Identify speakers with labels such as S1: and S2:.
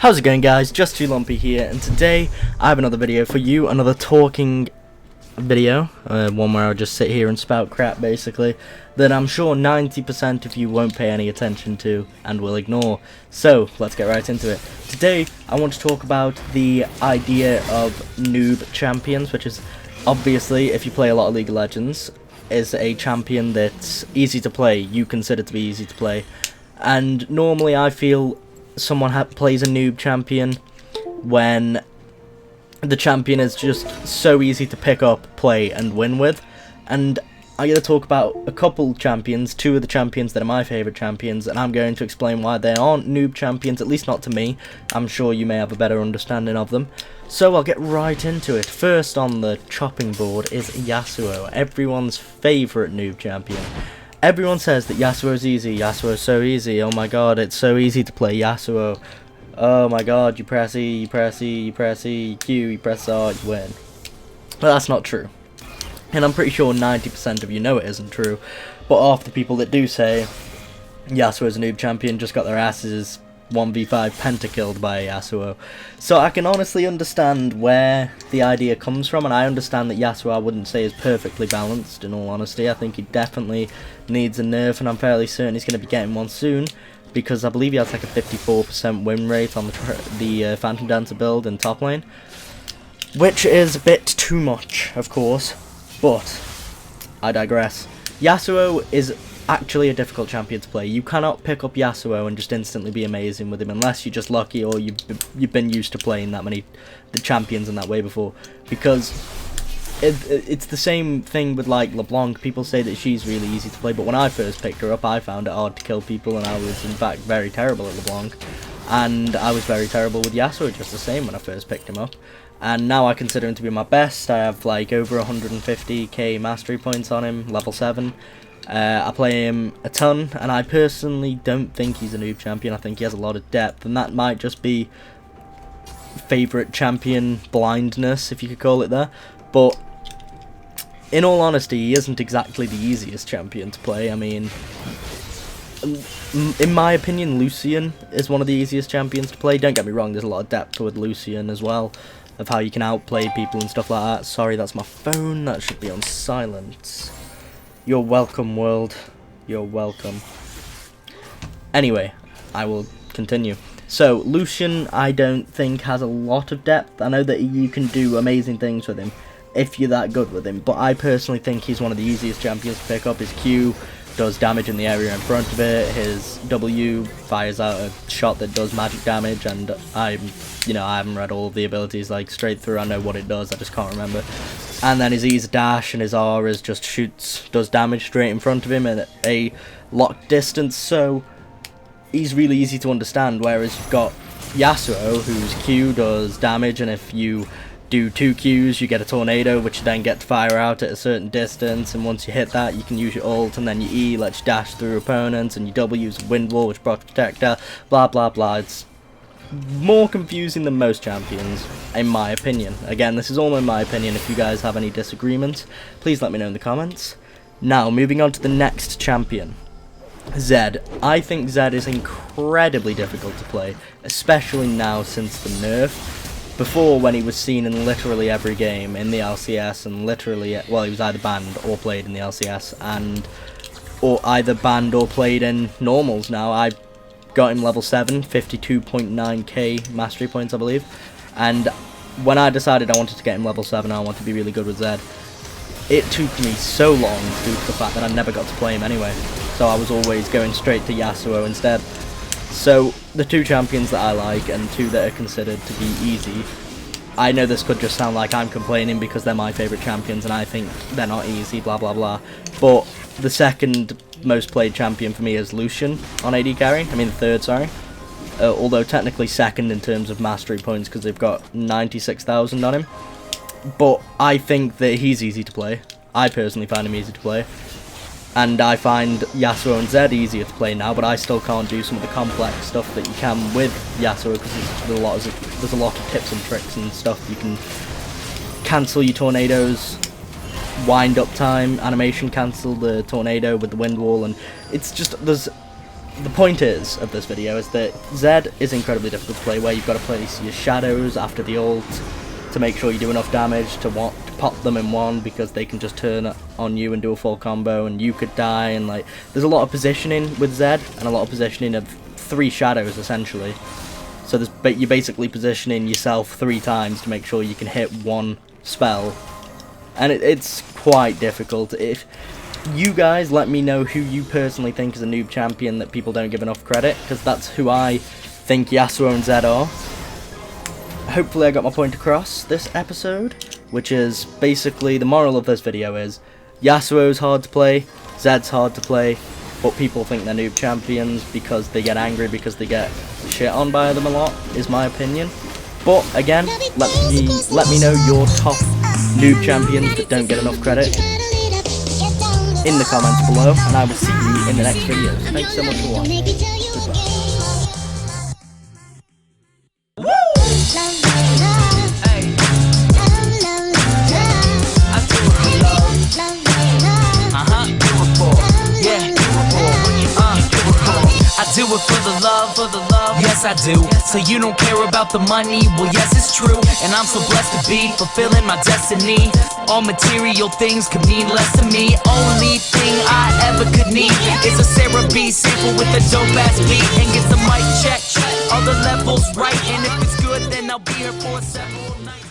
S1: How's it going, guys? Just Too Lumpy here, and today I have another video for you, another talking video, one where I'll just sit here and spout crap basically, that I'm sure 90% of you won't pay any attention to and will ignore. So let's get right into it. Today I want to talk about the idea of noob champions, which is obviously, if you play a lot of League of Legends, is a champion that's easy to play, you consider to be easy to play, and normally I feel someone plays a noob champion when the champion is just so easy to pick up, play, and win with. And I'm going to talk about a couple champions, two of the champions that are my favourite champions, and I'm going to explain why they aren't noob champions, at least not to me. I'm sure you may have a better understanding of them. So I'll get right into it. First on the chopping board is Yasuo, everyone's favourite noob champion. Everyone says that Yasuo's easy, Yasuo's so easy, oh my god, it's so easy to play Yasuo. Oh my god, you press E, you press E, you press E, Q, you press R, you win. But that's not true. And I'm pretty sure 90% of you know it isn't true. But half the people that do say Yasuo's a noob champion just got their asses 1v5 pentakilled by Yasuo. So I can honestly understand where the idea comes from, and I understand that Yasuo I wouldn't say is perfectly balanced, in all honesty. I think he definitely needs a nerf, and I'm fairly certain he's going to be getting one soon, because I believe he has like a 54% win rate on the Phantom Dancer build in top lane, which is a bit too much, of course, but I digress. Yasuo is actually a difficult champion to play. You cannot pick up Yasuo and just instantly be amazing with him unless you're just lucky or you've been used to playing the champions in that way before, because it's the same thing with like LeBlanc. People say that she's really easy to play, but when I first picked her up I found it hard to kill people, and I was in fact very terrible at LeBlanc, and I was very terrible with Yasuo just the same when I first picked him up. And now I consider him to be my best. I have like over 150k mastery points on him, level 7. I play him a ton, and I personally don't think he's a noob champion. I think he has a lot of depth, and that might just be favourite champion blindness, if you could call it that. But in all honesty, he isn't exactly the easiest champion to play. I mean, in my opinion, Lucian is one of the easiest champions to play. Don't get me wrong, there's a lot of depth with Lucian as well, of how you can outplay people and stuff like that. Sorry, that's my phone. That should be on silent. You're welcome, world. You're welcome. Anyway, I will continue. So, Lucian, I don't think has a lot of depth. I know that you can do amazing things with him if you're that good with him, but I personally think he's one of the easiest champions to pick up. His Q does damage in the area in front of it. His W fires out a shot that does magic damage, and I haven't read all of the abilities like straight through. I know what it does, I just can't remember. And then his E's dash and his R is just does damage straight in front of him at a locked distance, so he's really easy to understand. Whereas you've got Yasuo, whose Q does damage, and if you do 2 Qs you get a tornado, which you then get to fire out at a certain distance, and once you hit that you can use your ult, and then your E lets you dash through opponents, and your W is a wind wall which blocks projectile, blah blah blah. It's more confusing than most champions, in my opinion. Again, this is all in my opinion. If you guys have any disagreements, please let me know in the comments. Now, moving on to the next champion, Zed. I think Zed is incredibly difficult to play, especially now since the nerf. Before, when he was seen in literally every game in the LCS, and literally, well, he was either banned or played in the LCS, or either banned or played in normals. Now, I got him level 7, 52.9k mastery points, I believe, and when I decided I wanted to get him level 7, I wanted to be really good with Zed, it took me so long due to the fact that I never got to play him anyway, so I was always going straight to Yasuo instead. So the two champions that I like, and two that are considered to be easy, I know this could just sound like I'm complaining because they're my favourite champions and I think they're not easy, blah blah blah, but the second most played champion for me is Lucian on AD carry. I mean the third, sorry. Although technically second in terms of mastery points, because they've got 96,000 on him. But I think that he's easy to play. I personally find him easy to play. And I find Yasuo and Zed easier to play now, but I still can't do some of the complex stuff that you can with Yasuo, because there's a lot of tips and tricks and stuff. You can cancel your tornadoes, wind up time, animation cancel the tornado with the wind wall, and it's just, the point of this video is that Zed is incredibly difficult to play, where you've got to place your shadows after the ult to make sure you do enough damage to pop them in one, because they can just turn on you and do a full combo and you could die. And like, there's a lot of positioning with Zed and a lot of positioning of 3 shadows essentially. So you're basically positioning yourself 3 times to make sure you can hit one spell, and it's quite difficult. If you guys let me know who you personally think is a noob champion that people don't give enough credit, because that's who I think Yasuo and Zed are. Hopefully I got my point across this episode, which is basically the moral of this video is Yasuo's hard to play, Zed's hard to play, but people think they're noob champions because they get angry because they get shit on by them a lot, is my opinion. But again, let me know your top noob champions that don't get enough credit in the comments below, and I will see you in the next video. Thanks so much for watching. Goodbye.
S2: Do it for the love, yes I do. So you don't care about the money, well yes it's true. And I'm so blessed to be fulfilling my destiny. All material things could mean less to me. Only thing I ever could need is a Sarah B sample with a dope ass beat. And get the mic check, all the levels right. And if it's good then I'll be here for several nights.